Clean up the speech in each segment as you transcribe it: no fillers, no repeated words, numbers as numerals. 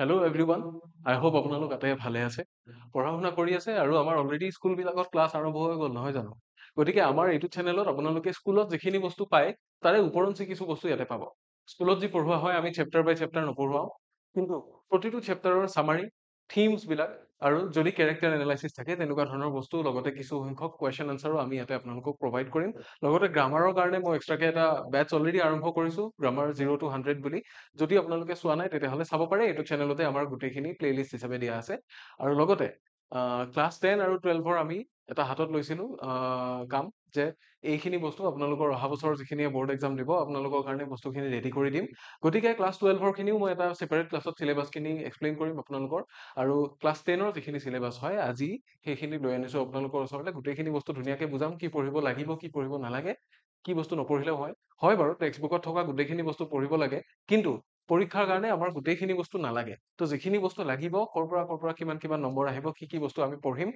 Hello' everyone আই hope আপোনালোক আটাইয়ে ভালে আছে পঢ়া শুনা কৰি আছে আৰু আমাৰ অলৰেডি স্কুলবিলাকত ক্লাছ আৰম্ভ হৈ গ'ল নহয় জানো গতিকে আমাৰ এইটো চেনেলত আপোনালোকে স্কুলত যিখিনি বস্তু পায় তাৰে ওপৰঞ্চি কিছু বস্তু ইয়াতে পাব স্কুলত যি পঢ়োৱা হয় আমি চেপ্টাৰ বাই চেপ্টাৰ নপঢ়োৱাও কিন্তু প্ৰতিটো চেপ্টাৰৰ চামাৰি থিমছ বিলাক আৰু যদি কেৰেক্টাৰ এনালাইচিছ থাকে তেনেকুৱা ধৰণৰ বস্তু লগতে কিছু সংখ্যক কুৱেশ্যন আনচাৰো আমি ইয়াতে আপোনালোকক প্ৰভাইড কৰিম লগতে গ্ৰামাৰৰ কাৰণে মই এক্সট্ৰাকে এটা বেটচ অলৰেডি আৰম্ভ কৰিছোঁ গ্ৰামাৰ 0 to 100 বুলি যদি আপোনালোকে চোৱা নাই তেতিয়াহ'লে চাব পাৰে এইটো চেনেলতে আমাৰ গোটেইখিনি প্লেলিষ্ট হিচাপে দিয়া আছে আৰু লগতে ক্লাছ 10 আৰু 12ৰ আমি এটা হাতত লৈছিলোঁ কাম যে এইখিনি বস্তু আপোনালোকৰ অহা বছৰ যিখিনি বৰ্ড এক্সাম দিব আপোনালোকৰ কাৰণে বস্তুখিনি ৰেডি কৰি দিম গতিকে ক্লাছ 12ৰ খিনিও মই এটা ছেপাৰেট ক্লাছত চিলেবাছখিনি এক্সপ্লেইন কৰিম আপোনালোকৰ আৰু ক্লাছ 10ৰ যিখিনি চিলেবাছ হয় আজি সেইখিনি লৈ আনিছোঁ আপোনালোকৰ ওচৰলৈ গোটেইখিনি বস্তু ধুনীয়াকৈ বুজাম কি পঢ়িব লাগিব কি পঢ়িব নালাগে কি বস্তু নপঢ়িলেও হয় বাৰু টেক্সট বুকত থকা গোটেইখিনি বস্তু পঢ়িব লাগে কিন্তু পৰীক্ষাৰ কাৰণে আমাৰ গোটেইখিনি বস্তু নালাগে তো যিখিনি বস্তু লাগিব ক'ৰ পৰা কিমান নম্বৰ আহিব কি বস্তু আমি পঢ়িম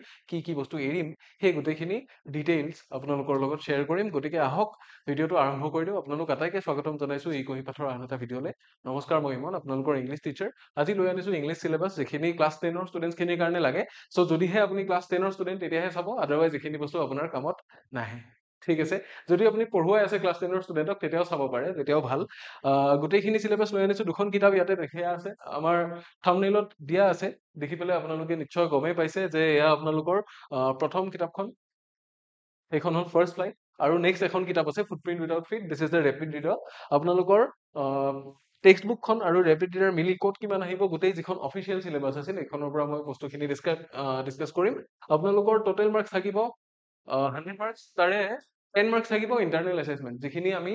কি বস্তু এৰিম সেই গোটেইখিনি ডিটেইলছ আপোনালোকৰ লগত শ্বেয়াৰ কৰিম গতিকে আহক ভিডিঅ'টো আৰম্ভ কৰি দিওঁ আপোনালোক আটাইকে স্বাগতম জনাইছোঁ এই কহি পাঠৰ আন এটা ভিডিঅ'লৈ নমস্কাৰ মই ইমন আপোনালোকৰ ইংলিছ টিচাৰ আজি লৈ আনিছোঁ ইংলিছ চিলেবাছ যিখিনি ক্লাছ 10ৰ ষ্টুডেণ্টছখিনিৰ কাৰণে লাগে চ' যদিহে আপুনি ক্লাছ 10ৰ ষ্টুডেণ্ট তেতিয়াহে চাব আদাৰৱাইজ এইখিনি বস্তু আপোনাৰ কামত নাহে ঠিক আছে যদি আপুনি পঢ়ুৱাই আছে ক্লাছ 10ৰ ষ্টুডেণ্টক তেতিয়াও চাব পাৰে তেতিয়াও ভাল গোটেইখিনি চিলেবাছ লৈ আনিছোঁ দুখন কিতাপ ইয়াতে দেখাই আছে আমাৰ থাম্বনেইলত দিয়া আছে দেখি পেলাই আপোনালোকে নিশ্চয় গমেই পাইছে যে এয়া আপোনালোকৰ প্ৰথম কিতাপখন সেইখন হ'ল ফাৰ্ষ্ট ফ্লাইট আৰু নেক্সট এখন কিতাপ আছে footprint without feet this is the rapid reader আপোনালোকৰ টেক্সট বুকখন আৰু ৰেপিড ৰিডাৰ মিলি ক'ত কিমান আহিব গোটেই যিখন অফিচিয়েল চিলেবাছ আছিল এইখনৰ পৰা মই বস্তুখিনি ডিছকাছ কৰিম আপোনালোকৰ টোটেল মাৰ্কছ থাকিব 100 মাৰ্কছ তাৰে 10 মাৰ্কছ থাকিব ইণ্টাৰনেল এছেচমেণ্ট যিখিনি আমি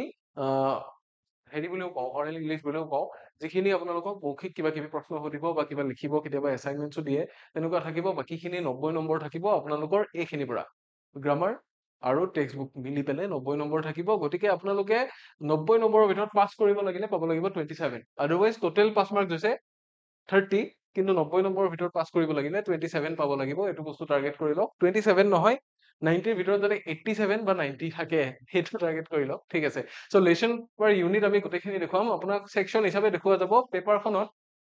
হেৰি বুলিও কওঁ অৰেল ইংলিছ বুলিও কওঁ যিখিনি আপোনালোকক মৌখিক কিবা কিবি প্ৰশ্ন সুধিব বা কিবা লিখিব কেতিয়াবা এছাইনমেণ্টছো দিয়ে তেনেকুৱা থাকিব বাকীখিনি 90 নম্বৰ থাকিব আপোনালোকৰ এইখিনিৰ পৰা গ্ৰামাৰ আৰু টেক্সট বুক মিলি পেলাই 90 নম্বৰ থাকিব গতিকে আপোনালোকে 90 নম্বৰৰ ভিতৰত পাছ কৰিব লাগিলে পাব লাগিব 27 আদাৰৱাইজ টোটেল পাছ মাৰ্কছ হৈছে 30 কিন্তু 90 নম্বৰৰ ভিতৰত পাছ কৰিব লাগিলে 27 পাব লাগিব এইটো বস্তু টাৰ্গেট কৰি লওক 27 নহয় 90ৰ ভিতৰত যদি 87 বা 90 থাকে সেইটো টাৰ্গেট কৰি লওক ঠিক আছে চ' লেচন পাৰ ইউনিট আমি গোটেইখিনি দেখুৱাম আপোনাক ছেকশ্যন হিচাপে দেখুওৱা যাব পেপাৰখনত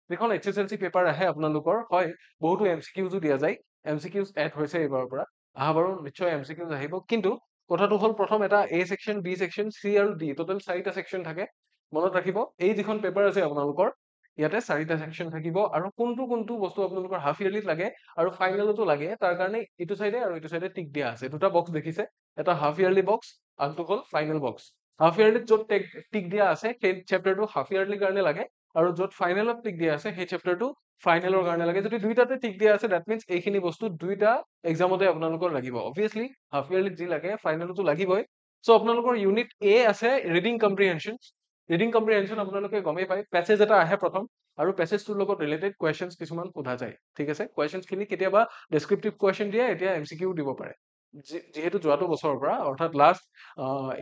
যিখন HSLC পেপাৰ আহে আপোনালোকৰ হয় বহুতো MCQs দিয়া যায় MCQs এড হৈছে এইবাৰৰ পৰা অহা বাৰু নিশ্চয় MCQs আহিব কিন্তু কথাটো হ'ল প্ৰথম এটা A section B section C আৰু D টোটেল 4টা ছেকশ্যন থাকে মনত ৰাখিব এই যিখন পেপাৰ আছে আপোনালোকৰ ইয়াতে 4টা ছেকশ্যন থাকিব আৰু কোনটো বস্তু আপোনালোকৰ হাফ ইয়াৰলিত লাগে আৰু ফাইনেলতো লাগে তাৰ কাৰণে এইটো চাইডে আৰু এইটো চাইডে টিক দিয়া আছে দুটা বক্স দেখিছে এটা হাফ ইয়াৰলি বক্স আনটো হ'ল ফাইনেল বক্স হাফ ইয়াৰলিত য'ত টিক দিয়া আছে সেই চেপ্টাৰটো হাফ ইয়াৰলিৰ কাৰণে লাগে আৰু য'ত ফাইনেলত টিক দিয়া আছে সেই চেপ্টাৰটো ফাইনেলৰ কাৰণে লাগে যদি দুইটাতে টিক দিয়া আছে দ্যাট মিন্স এইখিনি বস্তু দুইটা এক্সামতে আপোনালোকৰ লাগিব অবভিয়াছলি হাফ ইয়াৰলিত যি লাগে ফাইনেলতো লাগিবই চ' আপোনালোকৰ ইউনিট এ আছে ৰিডিং কম্প্ৰিহেনশ্যন আপোনালোকে গমেই পায় পেছেজ এটা আহে প্ৰথম আৰু পেছেজটোৰ লগত ৰিলেটেড কুৱেশ্যনছ কিছুমান সোধা যায় ঠিক আছে কুৱেশ্যনছখিনি কেতিয়াবা ডেছক্ৰিপটিভ কুৱেশ্যন দিয়ে এতিয়া MCQ দিব পাৰে যিহেতু যোৱাটো বছৰৰ পৰা অৰ্থাৎ লাষ্ট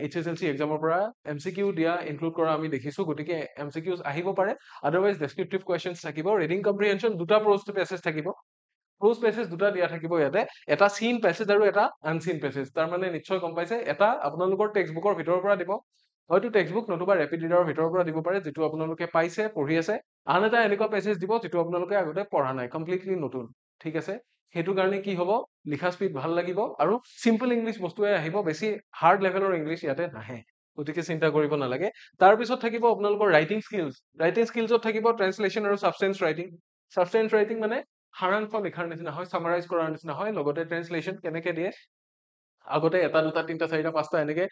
HSLC এক্সামৰ পৰা MCQ দিয়া ইনক্লুড কৰা আমি দেখিছোঁ গতিকে MCQs আহিব পাৰে আদাৰৱাইজ ডেছক্ৰিপটিভ কুৱেশ্যনছ থাকিব ৰিডিং কম্প্ৰিহেনশ্যন দুটা প্ৰ'জ পেছেজ থাকিব প্ৰ'জ পেছেজ দুটা দিয়া থাকিব ইয়াতে এটা চিন পেছেজ আৰু এটা আনচিন পেছেজ তাৰমানে নিশ্চয় গম পাইছে এটা আপোনালোকৰ টেক্সট বুকৰ ভিতৰৰ পৰা দিব হয়তো টেক্সট বুক নতুবা ৰেপিড ৰিডাৰৰ ভিতৰৰ পৰা দিব পাৰে যিটো আপোনালোকে পাইছে পঢ়ি আছে আন এটা এনেকুৱা পেছেজ দিব যিটো আপোনালোকে আগতে পঢ়া নাই কমপ্লিটলি নতুন ঠিক আছে সেইটো কাৰণে কি হ'ব লিখা স্পীড ভাল লাগিব আৰু চিম্পল ইংলিছ বস্তুৱে আহিব বেছি হাৰ্ড লেভেলৰ ইংলিছ ইয়াতে নাহে গতিকে চিন্তা কৰিব নালাগে তাৰপিছত থাকিব আপোনালোকৰ ৰাইটিং স্কিলছত থাকিব ট্ৰেন্সলেশ্যন আৰু ছাবষ্টেন্স ৰাইটিং মানে সাৰাংশ লিখাৰ নিচিনা হয় সামাৰাইজ কৰাৰ নিচিনা হয় লগতে ট্ৰেন্সলেশ্যন কেনেকে দিয়ে আগতে এটা দুটা তিনিটা চাৰিটা পাঁচটা এনেকে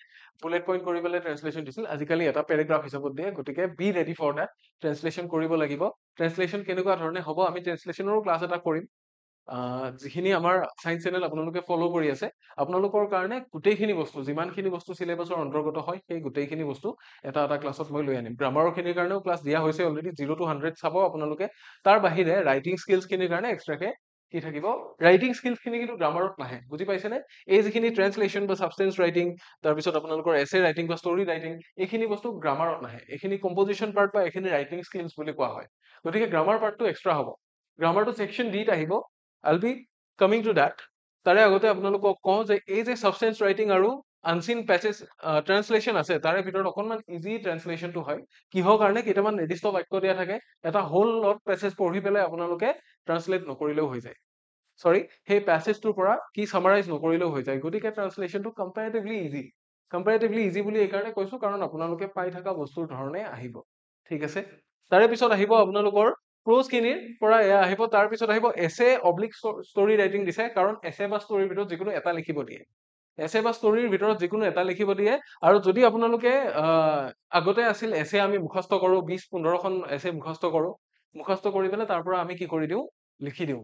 বুলেট পইণ্ট কৰি পেলাই ট্ৰেন্সলেশ্যন দিছিল আজিকালি এটা পেৰাগ্ৰাফ হিচাপত দিয়ে গতিকে be ready for that translation কৰিব লাগিব ট্ৰেন্সলেশ্যন কেনেকুৱা ধৰণে হ'ব আমি ট্ৰেন্সলেশ্যনৰো ক্লাছ এটা কৰিম যিখিনি আমাৰ চাইন্স চেনেল আপোনালোকে ফ'ল' কৰি আছে আপোনালোকৰ কাৰণে গোটেইখিনি বস্তু যিমানখিনি বস্তু চিলেবাছৰ অন্তৰ্গত হয় সেই গোটেইখিনি বস্তু এটা ক্লাছত মই লৈ আনিম গ্ৰামাৰখিনিৰ কাৰণেও ক্লাছ দিয়া হৈছে অলৰেডি 0 to 100 চাব আপোনালোকে তাৰ বাহিৰে ৰাইটিং স্কিলছখিনিৰ কাৰণে এক্সট্ৰাকে কি থাকিব ৰাইটিং স্কিলছখিনি কিন্তু গ্ৰামাৰত নাহে বুজি পাইছেনে এই যিখিনি ট্ৰেন্সলেশ্যন বা ছাবষ্টেন্স ৰাইটিং তাৰপিছত আপোনালোকৰ এছে ৰাইটিং বা ষ্টৰি ৰাইটিং এইখিনি বস্তু গ্ৰামাৰত নাহে এইখিনি কম্পজিশ্যন পাৰ্ট বা এইখিনি ৰাইটিং স্কিলছ বুলি কোৱা হয় গতিকে গ্ৰামাৰ পাৰ্টটো এক্সট্ৰা হ'ব গ্ৰামাৰটো ছেকশ্যন ডিত আহিব I'll be coming to that তাৰে আগতে আপোনালোকক কওঁ যে এই যে ছাবষ্টেন্স ৰাইটিং আৰু আনচিন পেচেছ ট্ৰান্সলেশ্যন আছে তাৰে ভিতৰত অকণমান ইজি ট্ৰান্সলেশ্যনটো হয় কিহৰ কাৰণে কেইটামান নিৰ্দিষ্ট বাক্য দিয়া থাকে এটা হোল লট পেচেজ পঢ়ি পেলাই আপোনালোকে ট্ৰান্সলেট নকৰিলেও হৈ যায় চৰি সেই পেচেজটোৰ পৰা কি সামাৰাইজ নকৰিলেও হৈ যায় গতিকে ট্ৰান্সলেশ্যনটো কম্পেৰেটিভলি ইজি বুলি এইকাৰণে কৈছো কাৰণ আপোনালোকে পাই থকা বস্তুৰ ধৰণে আহিব ঠিক আছে তাৰে পিছত আহিব আপোনালোকৰ ক্লোজ খিনিৰ পৰা এয়া আহিব তাৰ পিছত আহিব এছে অব্লিক ষ্টৰি ৰাইটিং দিছে কাৰণ এছে বা ষ্টৰিৰ ভিতৰত যিকোনো এটা লিখিব দিয়ে এছে বা ষ্টৰিৰ ভিতৰত যিকোনো এটা লিখিব দিয়ে আৰু যদি আপোনালোকে আগতে আছিল এছে আমি মুখস্থ কৰো 20-15খন এছে মুখস্থ কৰি পেলাই তাৰ পৰা আমি কি কৰি দিওঁ লিখি দিওঁ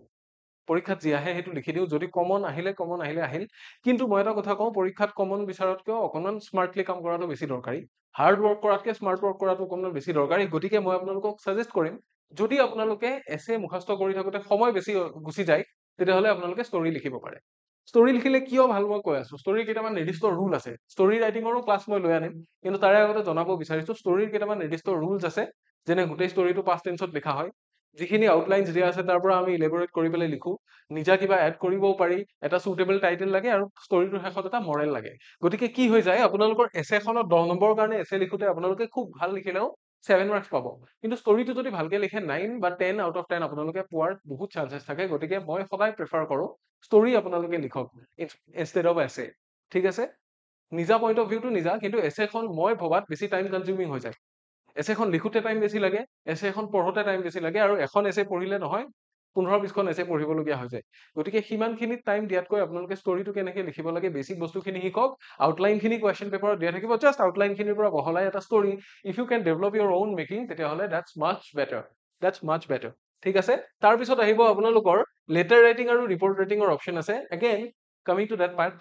পৰীক্ষাত যি আহে সেইটো লিখি দিওঁ যদি কমন আহিলে আহিল কিন্তু মই এটা কথা কওঁ পৰীক্ষাত কমন বিচাৰতকৈ অকণমান স্মাৰ্টলি কাম কৰাটো বেছি দৰকাৰী হাৰ্ড ৱৰ্ক কৰাতকৈ স্মাৰ্ট ৱৰ্ক কৰাটো অকণমান বেছি দৰকাৰী গতিকে মই আপোনালোকক ছাজেষ্ট কৰিম যদি আপোনালোকে এছে মুখস্থ কৰি থাকোঁতে সময় বেছি গুচি যায় তেতিয়াহ'লে আপোনালোকে ষ্টৰি লিখিব পাৰে ষ্টৰি লিখিলে কিয় ভাল মই কৈ আছো ষ্টৰিৰ কেইটামান নিৰ্দিষ্ট ৰুল আছে ষ্টৰি ৰাইটিঙৰো ক্লাছ মই লৈ আনিম কিন্তু তাৰে আগতে জনাব বিচাৰিছো ষ্টৰিৰ কেইটামান নিৰ্দিষ্ট ৰুলছ আছে যেনে গোটেই ষ্টৰিটো পাষ্ট টেন্সত লিখা হয় যিখিনি আউটলাইনছ দিয়া আছে তাৰ পৰা আমি ইলেবৰেট কৰি পেলাই লিখো নিজা কিবা এড কৰিবও পাৰি এটা সুটেবল টাইটেল লাগে আৰু ষ্টৰিটোৰ শেষত এটা মৰেল লাগে গতিকে কি হৈ যায় আপোনালোকৰ এছেখনত 10 নম্বৰৰ কাৰণে এছে লিখোতে আপোনালোকে খুব ভাল লিখিলেও 7 মাৰ্কছ পাব কিন্তু ষ্টৰিটো যদি ভালকে লিখে 9 বা 10 আউট অফ 10 আপোনালোকে পোৱাৰ বহুত চান্সেছ থাকে গতিকে মই সদায় প্ৰেফাৰ কৰো ষ্টৰি আপোনালোকে লিখক ইনষ্টেড অফ এছে ঠিক আছে নিজা পইণ্ট অফ ভিউটো নিজা কিন্তু এছেখন মই ভবাত বেছি টাইম কনজিউমিং হৈ যায় এছেখন লিখোতে টাইম বেছি লাগে এছে এখন পঢ়োতে টাইম বেছি লাগে আৰু এখন এছে পঢ়িলে নহয় 15-20খন এছে পঢ়িবলগীয়া হৈ যায় গতিকে সিমানখিনি টাইম দিয়াতকৈ আপোনালোকে ষ্টৰিটো কেনেকে লিখিব লাগে বেছিক বস্তুখিনি শিকক আউটলাইনখিনি কুৱেশ্যন পেপাৰত দিয়া থাকিব জাষ্ট আউটলাইনখিনিৰ পৰা বহলাই এটা story if you can develop your own making তেতিয়াহ'লে দ্যাটছ মাছ বেটাৰ ঠিক আছে তাৰপিছত আহিব আপোনালোকৰ লেটাৰ ৰাইটিং আৰু ৰিপৰ্ট ৰাইটিঙৰ অপশ্যন আছে again coming to that part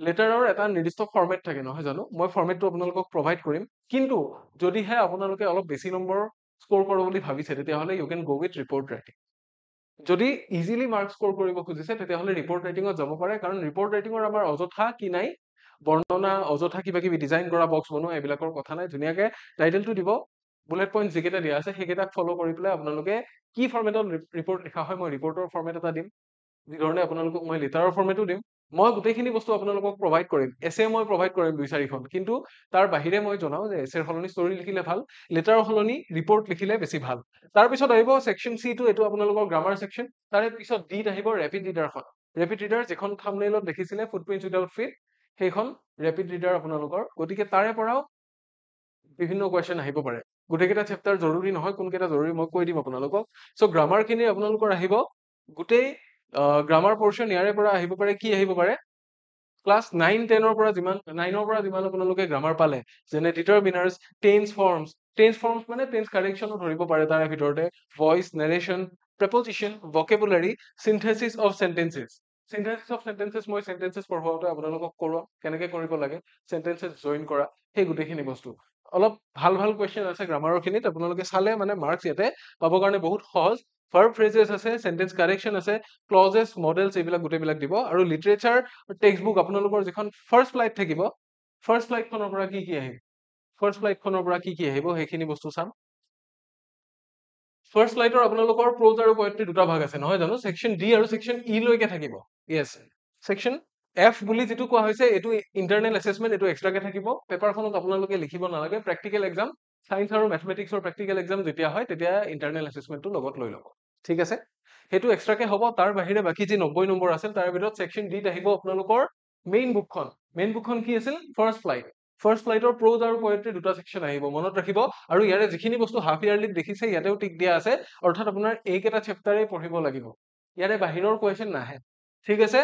লেটাৰৰ এটা নিৰ্দিষ্ট ফৰ্মেট থাকে নহয় জানো মই ফৰ্মেটটো আপোনালোকক প্ৰভাইড কৰিম কিন্তু যদিহে আপোনালোকে অলপ বেছি নম্বৰ স্ক'ৰ কৰোঁ বুলি ভাবিছে তেতিয়াহ'লে ইউ কেন গ' উইথ ৰিপৰ্ট ৰাইটিং যদি ইজিলি মাৰ্ক স্ক'ৰ কৰিব খুজিছে তেতিয়াহ'লে ৰিপৰ্ট ৰাইটিঙত যাব পাৰে কাৰণ ৰিপৰ্ট ৰাইটিঙৰ আমাৰ অযথা কি নাই বৰ্ণনা অযথা কিবা কিবি ডিজাইন কৰা বক্স বনোৱা এইবিলাকৰ কথা নাই ধুনীয়াকে টাইটেলটো দিব বুলেট পইণ্ট যিকেইটা দিয়া আছে সেইকেইটাক ফ'ল' কৰি পেলাই আপোনালোকে কি ফৰ্মেটত ৰিপৰ্ট লিখা হয় মই ৰিপৰ্টৰ ফৰ্মেট এটা দিম যিধৰণে আপোনালোকক মই লেটাৰৰ ফৰ্মেটো দিম মই গোটেইখিনি বস্তু আপোনালোকক প্ৰভাইড কৰিম এছে মই প্ৰভাইড কৰিম 2-4খন কিন্তু তাৰ বাহিৰে মই জনাও যে এছেৰ সলনি ষ্টৰি লিখিলে ভাল লেটাৰৰ সলনি ৰিপৰ্ট লিখিলে বেছি ভাল তাৰপিছত আহিব ছেকশ্যন চিটো এইটো আপোনালোকৰ গ্ৰামাৰ ছেকশ্যন তাৰে পিছত ডিত আহিব ৰেপিড ৰিডাৰখন ৰেপিড ৰিডাৰ যিখন থাম্বনেইলত দেখিছিলে ফুটপ্ৰিণ্টছ উইদাউট ফিট সেইখন ৰেপিড ৰিডাৰ আপোনালোকৰ গতিকে তাৰে পৰাও বিভিন্ন কুৱেশ্যন আহিব পাৰে গোটেইকেইটা চেপ্টাৰ জৰুৰী নহয় কোনকেইটা জৰুৰী মই কৈ দিম আপোনালোকক চ' গ্ৰামাৰখিনি আপোনালোকৰ আহিব গোটেই গ্ৰামাৰ পৰ্চন ইয়াৰে পৰা আহিব পাৰে কি আহিব পাৰে ক্লাছ 9-10ৰ পৰা যিমান 9ৰ পৰা যিমান আপোনালোকে গ্ৰামাৰ পালে যেনে ডিটাৰমিনাৰ্ছ টেন্স ফৰ্মছ মানে টেন্স কাৰেকশ্যনো ধৰিব পাৰে তাৰে ভিতৰতে voice narration preposition vocabulary synthesis of sentences মই চেণ্টেন্সেছ পঢ়োৱাওঁতে আপোনালোকক কৰোৱাম কেনেকে কৰিব লাগে চেণ্টেন্সেছ জইন কৰা সেই গোটেইখিনি বস্তু অলপ ভাল ভাল কুৱেশ্যন আছে গ্ৰামাৰৰ খিনিত আপোনালোকে চালে মানে মাৰ্কছ ইয়াতে পাবৰ কাৰণে বহুত সহজ ভাৰ্ব ফ্ৰেজেছ আছে চেণ্টেন্স কাৰেকশ্যন আছে ক্লজেছ মডেলছ এইবিলাক গোটেইবিলাক দিব আৰু লিটাৰেচাৰ টেক্সট বুক আপোনালোকৰ যিখন ফাৰ্ষ্ট ফ্লাইট থাকিব ফাৰ্ষ্ট ফ্লাইটখনৰ পৰা কি আহিব সেইখিনি বস্তু চাম ফাৰ্ষ্ট ফ্লাইটৰ আপোনালোকৰ প্ৰ'জ আৰু পয়েট্ৰি দুটা ভাগ আছে নহয় জানো ছেকশ্যন ডি আৰু ছেকশ্যন ই লৈকে থাকিব য়েছ ছেকশ্যন এফ বুলি যিটো কোৱা হৈছে এইটো ইণ্টাৰনেল এছেছমেণ্ট এইটো এক্সট্ৰাকে থাকিব পেপাৰখনত আপোনালোকে লিখিব নালাগে প্ৰেক্টিকেল এক্সাম ছায়েন্স আৰু মেথমেটিক্সৰ প্ৰেক্টিকেল এক্সাম যেতিয়া হয় তেতিয়া ইণ্টাৰনেল এছেছমেণ্টটো লগত লৈ ল'ব ঠিক আছে সেইটো এক্সট্ৰাকে হ'ব তাৰ বাহিৰে বাকী যি 90 নম্বৰ আছিল তাৰ ভিতৰত ছেকশ্যন ডিত আহিব আপোনালোকৰ মেইন বুকখন কি আছিল ফাৰ্ষ্ট ফ্লাইটৰ প্ৰ'জ আৰু পয়েট্ৰি দুটা ছেকশ্যন আহিব মনত ৰাখিব আৰু ইয়াৰে যিখিনি বস্তু হাফ ইয়াৰলিত দেখিছে ইয়াতেও টিক দিয়া আছে অৰ্থাৎ আপোনাৰ এইকেইটা চেপ্টাৰেই পঢ়িব লাগিব ইয়াৰে বাহিৰৰ কুৱেশ্যন নাহে ঠিক আছে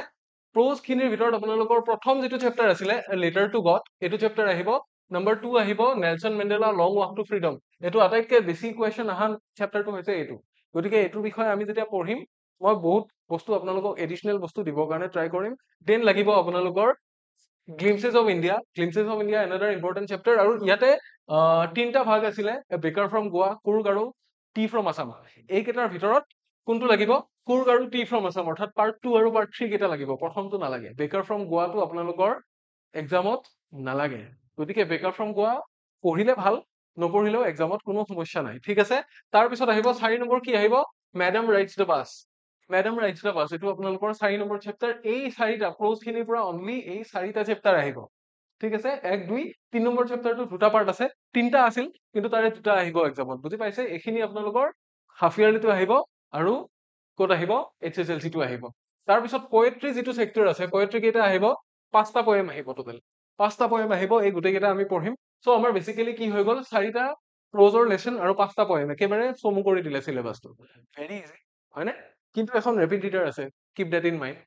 প্ৰ'জ খিনিৰ ভিতৰত আপোনালোকৰ প্ৰথম যিটো চেপ্টাৰ আছিলে লেটাৰ টু গড এইটো চেপ্টাৰ আহিব নম্বৰ 2 আহিব Nelson Mandela long walk to freedom এইটো আটাইতকৈ বেছি কুৱেশ্যন অহা চেপ্টাৰটো হৈছে এইটো গতিকে এইটোৰ বিষয়ে আমি যেতিয়া পঢ়িম মই বহুত বস্তু আপোনালোকক এডিচনেল বস্তু দিবৰ কাৰণে ট্ৰাই কৰিম দেন লাগিব আপোনালোকৰ glimpses of India another important chapter আৰু ইয়াতে 3টা ভাগ আছিলে বেকাৰ ফ্ৰম গোৱা কুৰ্গ আৰু টি ফ্ৰম আছাম এইকেইটাৰ ভিতৰত কোনটো লাগিব কুৰ্গ আৰু টি ফ্ৰম আছাম অৰ্থাৎ পাৰ্ট 2 আৰু পাৰ্ট 3 কেইটা লাগিব প্ৰথমটো নালাগে বেকাৰ ফ্ৰম গোৱাটো আপোনালোকৰ এক্সামত নালাগে গতিকে বেকাৰ ফ্ৰম গোৱা পঢ়িলে ভাল নপঢ়িলেও এক্সামত কোনো সমস্যা নাই ঠিক আছে তাৰপিছত আহিব 4 নম্বৰ কি আহিব মেডাম ৰাইটছ দ্য বাছ এইটো আপোনালোকৰ 4 নম্বৰ চেপ্টাৰ এই 4টা প্ৰ'জ খিনিৰ পৰা অনলি এই 4টা চেপ্টাৰ আহিব ঠিক আছে 1 2 3 নম্বৰ চেপ্টাৰটো দুটা পাৰ্ট আছে তিনটা আছিল কিন্তু তাৰে দুটা আহিব এক্সামত বুজি পাইছে এইখিনি আপোনালোকৰ হাফ ইয়াৰলিটো আহিব আৰু ক'ত আহিব HSLC টো আহিব তাৰ পিছত পোয়েট্ৰি যেটো সেক্টৰ আছে পোয়েট্ৰি কেইটা আহিব পাঁচটা পোয়েম আহিব টোটাল পাঁচটা পোয়েম আহিব এই গোটেই কেইটা আমি পঢ়িম সো আমাৰ বেসিক্যালি কি হৈ গ'ল চাৰিটা প্ৰজৰ লেসন আৰু পাঁচটা পোয়েম একেবাৰে চমু কৰি দিলে সিলেবাসটো ভেৰি ইজি হয়নে কিন্তু এখন ৰেপিড ৰিডাৰ আছে keep that in mind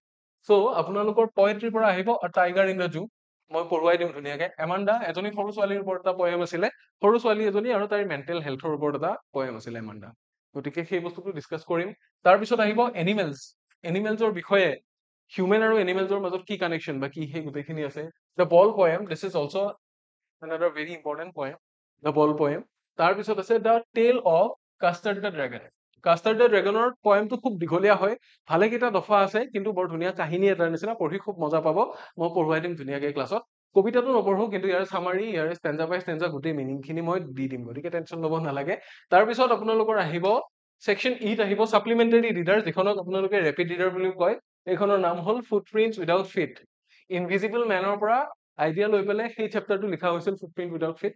so আপোনালোকৰ পোয়েট্ৰিৰ পৰা আহিব টাইগাৰ ইন দ্য জু মই পঢ়ুৱাই দিম ধুনীয়াকে এমান্ডা এজনী সৰু ছোৱালীৰ ওপৰত এটা পোয়েম আছিলে সৰু ছোৱালী এজনী আৰু তাইৰ মেন্টেল হেলথৰ ওপৰত এটা পোয়েম আছিলে এমান্ডা গতিকে সেই বস্তুটো ডিসকাস কৰিম তাৰ পিছত আহিব এনিমেলছৰ বিষয়ে হিউম্যান আৰু এনিমেলছৰ মাজত কি কানেকশন বা কি সেই গোটেইখিনি আছে the ball poem this is also another very important poem the ball poem তাৰ পিছত আছে the tale of custard the dragon custard the ড্ৰেগনৰ পয়েমটো খুব দীঘলীয়া হয় ভালে কেইটা দফা আছে কিন্তু বৰ ধুনীয়া কাহিনী এটাৰ নিচিনা পঢ়ি খুব মজা পাব মই পঢ়ুৱাই দিম ধুনীয়াকৈ ক্লাছত কবিতাটো নপঢ়ো কিন্তু ইয়াৰ সামাৰি ইয়াৰ ষ্টেঞ্জা বাই ষ্টেঞ্জা গোটেই মিনিং খিনি মই দি দিম গতিকে টেনচন ল'ব নালাগে তাৰ পিছত আপোনালোকৰ আহিব সেকশন ইত আহিব সাপ্লিমেন্টাৰী ৰিডাৰ যিখনক আপোনালোকে ৰেপিড ৰিডাৰ বুলি কয় এইখনৰ নাম হ'ল ফুটপ্ৰিন্টছ উইদাউট ফিট ইনভিজিবল মেনৰ পৰা আইডিয়া লৈ পেলাই সেই চেপ্টাৰটো লিখা হৈছিল ফুটপ্ৰিন্ট উইদাউট ফিট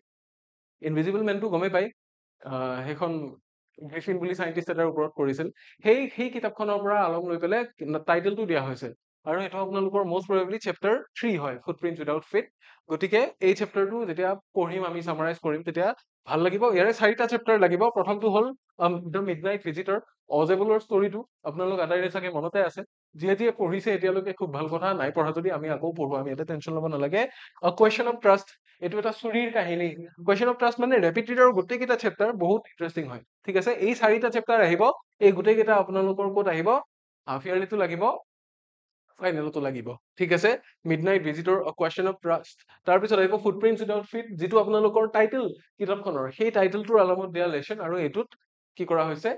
ইনভিজিবল মেনটো গমেই পাই সেইখন গ্ৰিফিন বুলি সাইন্টিষ্ট এটাৰ ওপৰত কৰিছিল সেই কিতাপখনৰ পৰা আলম লৈ পেলাই টাইটেলটো দিয়া হৈছে আৰু এটা আপোনালোকৰ মোস্ট প্ৰবেবলি চেপ্টাৰ 3 হয় ফুটপ্ৰিন্টছ উইদাউট ফিট গতিকে এই চেপ্টাৰটো যেতিয়া পঢ়িম আমি সামাৰাইজ কৰিম তেতিয়া ভাল লাগিব ইয়াৰে চাৰিটা চেপ্টাৰ লাগিব প্ৰথমটো হ'ল দ্য মিডনাইট ভিজিটৰ অজেবলৰ ষ্টৰীটো আপোনালোক আটাইৰে চাগে মনতে আছে যিয়ে পঢ়িছে এতিয়ালৈকে খুব ভাল কথা নাই পঢ়া যদি আমি আকৌ পঢ়ো আমি ইয়াতে টেনচন ল'ব নালাগে কুৱেশ্যন অফ ট্ৰাষ্ট এইটো এটা চুৰিৰ কাহিনী কুৱেশ্যন অফ ট্ৰাষ্ট মানে ৰেপিড ৰিডাৰৰ গোটেইকেইটা চেপ্টাৰ বহুত ইণ্টাৰেষ্টিং হয় ঠিক আছে এই চাৰিটা চেপ্টাৰ আহিব এই গোটেইকেইটা আপোনালোকৰ ক'ত আহিব হাফ ইয়াৰলিটো লাগিব ফাইনেলতো লাগিব ঠিক আছে midnight visitor question of trust তাৰ পিছত আহিব ফুটপ্ৰিন্টছ উইদাউট ফিট যেটো আপোনালোকৰ টাইটেল কিতাপখনৰ সেই টাইটেলটোৰ আলমত দিয়া লেসন আৰু এইটোত কি কৰা হৈছে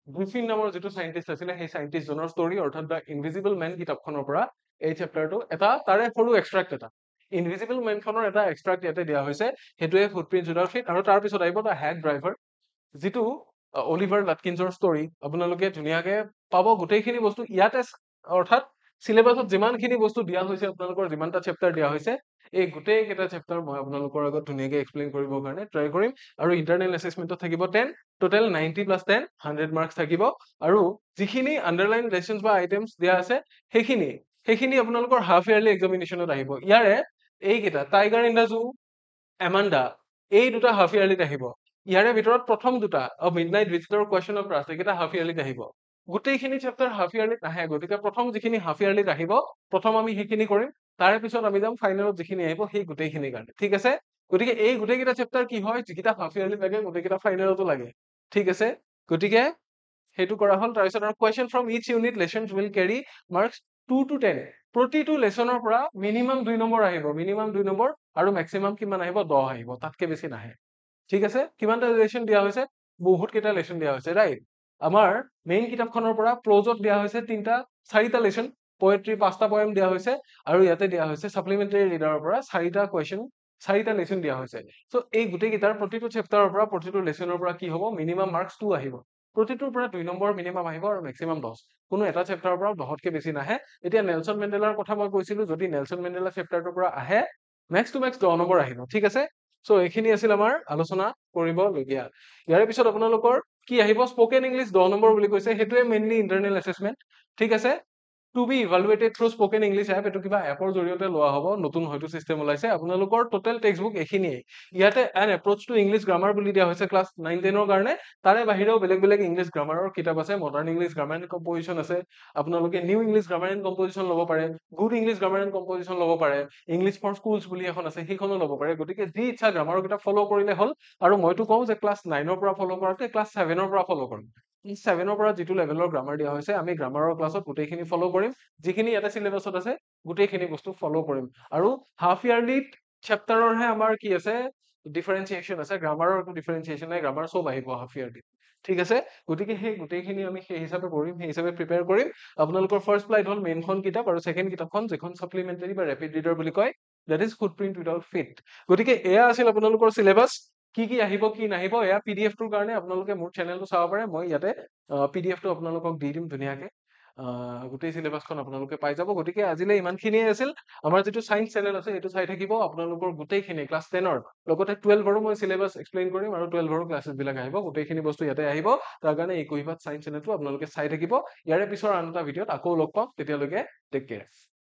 গ্ৰিফিন নামৰ যেটো সাইন্টিষ্ট আছিলে সেই সাইন্টিষ্ট জনৰ ষ্টৰী অৰ্থাৎ দা ইনভিজিবল মেন কিতাপখনৰ পৰা এই চেপ্টাৰটো এটা তাৰে সৰু এক্সট্ৰাক্ট এটা ইনভিজিবল মেনখনৰ এটা এক্সট্ৰাক্ট ইয়াতে দিয়া হৈছে হেতুৱে ফুটপ্ৰিন্টছ উইদাউট ফিট আৰু তাৰ পিছত আহিব দা হেড ড্ৰাইভাৰ যেটো অলিভাৰ লাটকিনছৰ ষ্টৰী আপোনালোকে ধুনীয়াকে পাব গোটেইখিনি বস্তু ইয়াতে অৰ্থাৎ সিলেবাসত যিমানখিনি বস্তু দিয়া হৈছে আপোনালোকৰ যিমানটা চেপ্টাৰ দিয়া হৈছে এই গোটেই কেইটা চেপ্টাৰ মই আপোনালোকৰ আগত ধুনীয়াকৈ এক্সপ্লেইন কৰিবৰ কাৰণে ট্ৰাই কৰিম আৰু ইন্টাৰনেল এছেছমেন্টত থাকিব 10 টোটাল 90 + 10 100 মাৰ্কস থাকিব আৰু যিখিনি আন্ডাৰলাইন লেসনস বা আইটেমস দিয়া আছে সেইখিনি আপোনালোকৰ হাফ ইয়াৰলি এক্সামিনেশনত আহিব ইয়াৰে এই কেইটা টাইগাৰ ইন দা জু এমান্ডা এই দুটা হাফ ইয়াৰলিত আহিব ইয়াৰে ভিতৰত প্ৰথম দুটা midnight visitor question of trust এইকেইটা হাফ ইয়াৰলিত আহিব গোটেইখিনি চেপ্টাৰ হাফ ইয়াৰলিত নাহে গতিকে প্ৰথম যিখিনি হাফ ইয়াৰলিত আহিব প্ৰথম আমি সেইখিনি কৰিম তাৰে পিছত আমি যাম ফাইনেলত যিখিনি আহিব সেই গোটেইখিনিৰ কাৰণে ঠিক আছে গতিকে এই গোটেইকেইটা চেপ্টাৰ কি হয় যিকেইটা হাফ ইয়াৰলি লাগে গোটেইকেইটা ফাইনেলতো লাগে ঠিক আছে গতিকে সেইটো কৰা হ'ল তাৰপিছত আৰু question from each unit lessons will carry marks 2 to 10 প্ৰতিটো লেসনৰ পৰা মিনিমাম 2 নম্বৰ আহিব মিনিমাম 2 নম্বৰ আৰু ম্যাক্সিমাম কিমান আহিব 10 আহিব তাতকে বেছি নাহে ঠিক আছে কিমানটা লেসন দিয়া হৈছে বহুত কেইটা লেসন দিয়া হৈছে ৰাইট আমাৰ মেইন কিতাপখনৰ পৰা প্ৰোজত দিয়া হৈছে চাৰিটা লেসন পোয়েট্ৰি পাঁচটা পোয়েম দিয়া হৈছে আৰু ইয়াতে দিয়া হৈছে সাপ্লিমেন্টাৰী ৰিডাৰৰ পৰা চাৰিটা কুৱেশ্যন চাৰিটা লেসন দিয়া হৈছে সো এই গোটেই গিটাৰ প্ৰতিটো চেপ্টাৰৰ পৰা প্ৰতিটো লেসনৰ পৰা কি হ'ব মিনিমাম মাৰ্কস 2 আহিব প্ৰতিটোৰ পৰা 2 নম্বৰ মিনিমাম আহিব আৰু ম্যাক্সিমাম 10 কোনো এটা চেপ্টাৰৰ পৰা 10তকে বেছি নাহে এতিয়া নেলসন মেণ্ডেলাৰ কথা মই কৈছিলো যদি নেলসন মেণ্ডেলা চেপ্টাৰটোৰ পৰা আহে ম্যাক্স টু ম্যাক্স 10 নম্বৰ আহিব ঠিক আছে সো এইখিনি আছিল আমাৰ আলোচনা কৰিবলগীয়া ইয়াৰ পিছত আপোনালোকৰ কি আহিব স্পোকেন ইংলিশ 10 নম্বৰ বুলি কৈছে হেতুৱে মেইনলি ইন্টাৰনেল এছেছমেন্ট ঠিক আছে to be evaluated through spoken English app এটো কিবা এপৰ জৰিয়তে লোৱা হ'ব নতুন হয়তো সিস্টেম ওলাইছে আপোনালোকৰ টোটাল টেক্সট বুক এখিনিয়ে ইয়াতে N approach to English grammar বুলি দিয়া হৈছে ক্লাছ 9 10 ৰ কাৰণে তাৰে বাহিৰেও বেলেগ ইংলিশ গ্ৰামাৰৰ কিতাপ আছে modern English grammar and composition আছে আপোনালোকে new English grammar and composition ল'ব পাৰে good English grammar and composition ল'ব পাৰে ইংলিশ ফৰ স্কুলছ বুলি এখন আছে সেইখনো ল'ব পাৰে গতিকে যি ইচ্ছা গ্ৰামাৰৰ কিতাপ ফলো কৰিলে হ'ল আৰু মইতো কওঁ যে ক্লাছ 9 ৰ পৰা ফলো কৰাতে ক্লাছ 7 ৰ পৰা ফলো কৰিম 7 ৰ পৰা যেটো লেভেলৰ গ্ৰামাৰ দিয়া হৈছে আমি গ্ৰামাৰৰ ক্লাছত গোটেইখিনি ফলো কৰিম যিখিনি ইয়াতে সিলেবাসত আছে গোটেইখিনি বস্তু ফলো কৰিম আৰু হাফ ইয়াৰলি চেপ্টাৰৰহে আমাৰ কি আছে ডিফাৰেন্সিয়েচন আছে গ্ৰামাৰৰ একো ডিফাৰেন্সিয়েচন নাই গ্ৰামাৰ সব আহিব হাফ ইয়াৰলি ঠিক আছে গতিকে সেই গোটেইখিনি আমি সেই হিচাপে কৰিম সেই হিচাপে প্ৰিপেয়াৰ কৰিম আপোনালোকৰ ফাৰ্স্ট ফ্লাইট হ'ল মেইনখন কিতাপ আৰু সেকেন্ড কিতাপখন যেখন সাপ্লিমেন্টাৰী বা ৰেপিড ৰিডাৰ বুলি কয় that is footprint without feet গতিকে এয়া আছিল আপোনালোকৰ সিলেবাস কি আহিব কি নাহিব এয়া পিডিএফ টোৰ কাৰণে আপোনালোকে মোৰ চেনেলটো চাব পাৰে মই ইয়াতে পিডিএফ টো আপোনালোকক দি দিম ধুনীয়াকে গোটেই চিলেবাছখন আপোনালোকে পাই যাব। গতিকে আজিলৈ ইমানখিনিয়ে আছিল। আমাৰ যিটো ছায়েন্স চেনেল আছে সেইটো চাই থাকিব। আপোনালোকৰ গোটেইখিনি ক্লাছ 10ৰ লগতে 12ৰো মই চিলেবাছ এক্সপ্লেইন কৰিম আৰু 12ৰো ক্লাছেছবিলাক আহিব। গোটেইখিনি বস্তু ইয়াতে আহিব। তাৰ কাৰণে এই কুহিপাত ছায়েন্স চেনেলটো আপোনালোকে চাই থাকিব। ইয়াৰে পিছৰ আন এটা ভিডিঅ'ত আকৌ লগ পাম। তেতিয়ালৈকে টেক কেয়াৰ।